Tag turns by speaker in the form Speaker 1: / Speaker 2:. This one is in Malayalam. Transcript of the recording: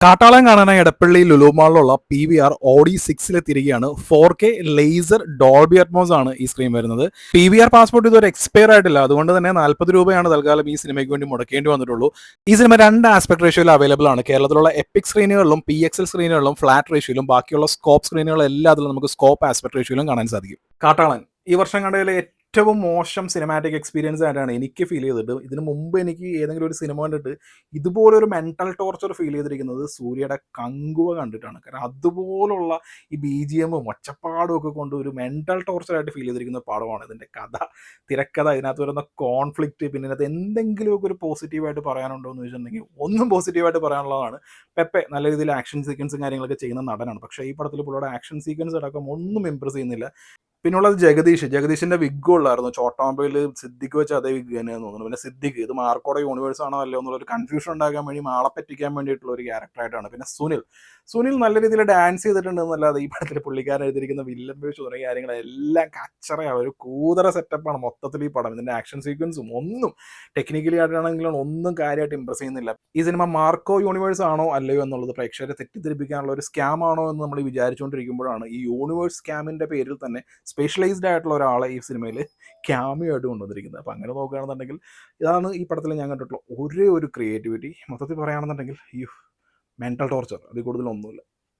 Speaker 1: കാട്ടാളൻ കാണാനായി എടപ്പള്ളി ലുലു മാളിലുള്ള PVR ഓഡി 6 തിരികെയാണ്. 4K ലേസർ ഡോൾബി അറ്റ്മോസ് ആണ് ഈ സ്ക്രീൻ വരുന്നത്. PVR പാസ്പോർട്ട് ഇതൊരു എക്സ്പയർ ആയിട്ടില്ല, അതുകൊണ്ട് തന്നെ 40 രൂപയാണ് തൽക്കാലം ഈ സിനിമയ്ക്ക് വേണ്ടി മുടക്കേണ്ടി വന്നിട്ടുള്ളൂ. ഈ സിനിമ 2 ആസ്പെക്ട് റേഷ്യോയിൽ അവൈലബിൾ ആണ്. കേരളത്തിലുള്ള എപ്പിക് സ്ക്രീനുകളിലും PXL സ്ക്രീനുകളിലും ഫ്ലാറ്റ് റേഷ്യോയിലും ബാക്കിയുള്ള സ്കോപ്പ് സ്ക്രീനുകൾ എല്ലാത്തിലും നമുക്ക് സ്കോപ്പ് ആസ്പെക്ട് റേഷ്യോയിലും കാണാൻ സാധിക്കും. കാട്ടാളൻ ഈ വർഷം കണ്ടതിലെ ഏറ്റവും മോശം സിനിമാറ്റിക് എക്സ്പീരിയൻസ് ആയിട്ടാണ് എനിക്ക് ഫീൽ ചെയ്തിട്ട്. ഇതിനു മുമ്പ് എനിക്ക് ഏതെങ്കിലും ഒരു സിനിമ കണ്ടിട്ട് ഇതുപോലൊരു മെന്റൽ ടോർച്ചർ ഫീൽ ചെയ്തിരിക്കുന്നത് സൂര്യയുടെ കങ്കുവ കണ്ടിട്ടാണ്. കാരണം അതുപോലുള്ള ഈ BGM-ഉം ഒച്ചപ്പാടും ഒക്കെ കൊണ്ട് ഒരു മെന്റൽ ടോർച്ചറായിട്ട് ഫീൽ ചെയ്തിരിക്കുന്ന പടമാണ്. ഇതിൻ്റെ കഥ, തിരക്കഥ, ഇതിനകത്ത് വരുന്ന കോൺഫ്ലിക്റ്റ്, പിന്നെ ഇതിനകത്ത് എന്തെങ്കിലുമൊക്കെ ഒരു പോസിറ്റീവായിട്ട് പറയാനുണ്ടോ എന്ന് ചോദിച്ചിട്ടുണ്ടെങ്കിൽ ഒന്നും പോസിറ്റീവായിട്ട് പറയാനുള്ളതാണ്. പെപ്പെ നല്ല രീതിയിൽ ആക്ഷൻ സീക്വൻസും കാര്യങ്ങളൊക്കെ ചെയ്യുന്ന നടനാണ്. പക്ഷേ ഈ പടത്തിൽ പുള്ളിയുടെ ആക്ഷൻ സീക്വൻസ് അടക്കം ഒന്നും ഇമ്പ്രസ് ചെയ്യുന്നില്ല. പിന്നുള്ളത് ജഗദീഷിന്റെ വിഗ് ഉള്ളായിരുന്നു. ചോട്ടാമ്പയിൽ സിദ്ദിഖ് വെച്ച് അതേ വിഗ് തന്നെയാന്ന് തോന്നുന്നു. പിന്നെ സിദ്ദിഖ് ഇത് മാർക്കോടെ യൂണിവേഴ്സ് ആണോ അല്ലയോ എന്നുള്ളൊരു കൺഫ്യൂഷൻ ഉണ്ടാക്കാൻ വേണ്ടി ആളെ പറ്റിക്കാൻ വേണ്ടിയിട്ടുള്ള ഒരു ക്യാരക്ടറായിട്ടാണ്. പിന്നെ സുനിൽ നല്ല രീതിയിൽ ഡാൻസ് ചെയ്തിട്ടുണ്ട് എന്നല്ലാതെ ഈ പടത്തിൽ പുള്ളിക്കാരൻ എഴുതിയിരിക്കുന്ന വില്ലൻ വേഷം തുടങ്ങിയ കാര്യങ്ങളെല്ലാം കച്ചറയാണ്. ഒരു കൂതറ സെറ്റപ്പാണ് മൊത്തത്തിൽ ഈ പടം. ഇതിന്റെ ആക്ഷൻ സീക്വൻസും ഒന്നും ടെക്നിക്കലി ആയിട്ടാണെങ്കിലും ഒന്നും കാര്യമായിട്ട് ഇമ്പ്രസ് ചെയ്യുന്നില്ല. ഈ സിനിമ മാർക്കോ യൂണിവേഴ്സ് ആണോ അല്ലയോ എന്നുള്ളത് പ്രേക്ഷകരെ തെറ്റിദ്ധരിപ്പിക്കാനുള്ള ഒരു സ്കാം ആണോ എന്ന് നമ്മൾ വിചാരിച്ചുകൊണ്ടിരിക്കുമ്പോഴാണ് ഈ യൂണിവേഴ്സ് സ്കാമിന്റെ പേരിൽ തന്നെ സ്പെഷ്യലൈസ്ഡ് ആയിട്ടുള്ള ഒരാളെ ഈ സിനിമയിൽ ക്യാമിയോ ആയിട്ട് കൊണ്ടുവന്നിരിക്കുന്നത്. അപ്പോൾ അങ്ങനെ നോക്കുകയാണെന്നുണ്ടെങ്കിൽ ഇതാണ് ഈ പടത്തിൽ ഞാൻ കണ്ടിട്ടുള്ള ഒരേ ഒരു ക്രിയേറ്റിവിറ്റി. മൊത്തത്തിൽ പറയുകയാണെന്നുണ്ടെങ്കിൽ ഈ മെന്റൽ ടോർച്ചർ, അതിൽ കൂടുതലൊന്നുമില്ല.